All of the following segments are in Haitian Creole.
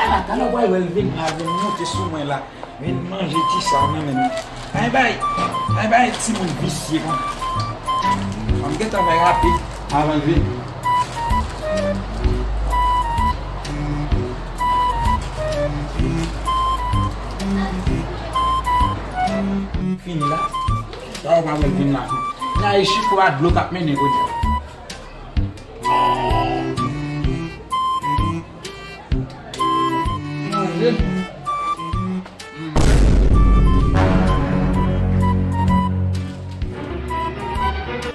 Kalau boy wel vin avec monter sous moi là, vin manger ti ça même. Bye bye, ti mon vicieux. On get on rapide avant de venir. Fini là. Ça va wel vin là. Là ici quoi de l'eau cap mener ko.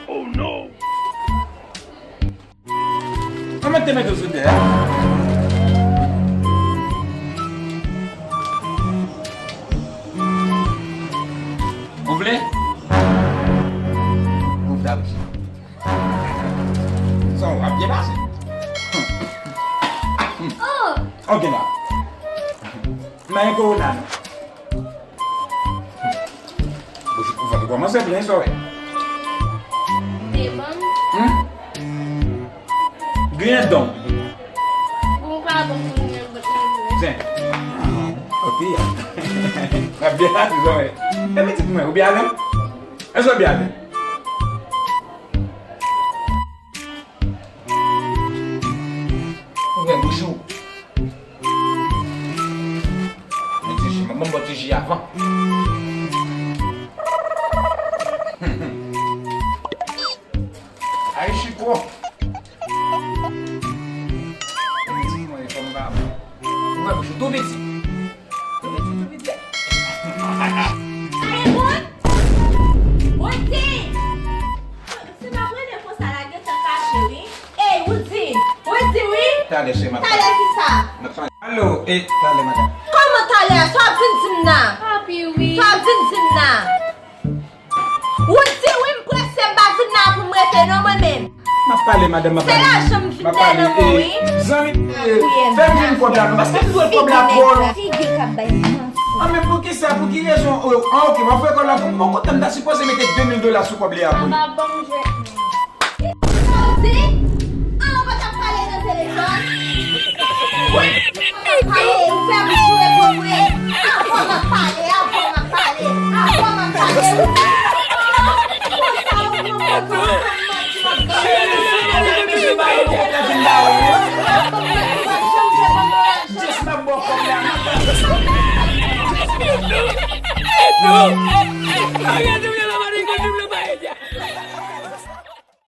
Oh no! Comment te mettre au terre? Vous voulez? Vous voulez? Ça va bien passer. Ok là. Mais corona. Vous faites commencer bien ça, ouais. Ganha dom. Sim. Ok. A biada, Zóia. É mentira, não é? O biada? É só biada. O velho bucho. Vamos botar de avant. Aí, Chico. Tout vite. Tá, deixa eu matar. Alô, tá, madame. Como tá, só Vincina? Só Vincina. Você o impressa bafina por meter no momento. Mas parle, madame. Você acha me fidela muito? Zami, fais-moi une problème. Parce que tu as un problème pour... Figue cabelo. Ah, mais pour qui ça? Pour qui raison? Ah, ok, ma frère, quand la femme, quand tu as supposé mettre $2000 sur quoi bien? Ah, vai tá falando no telefone? Falei, fermo sua com ele. Ah, vamos falei, No!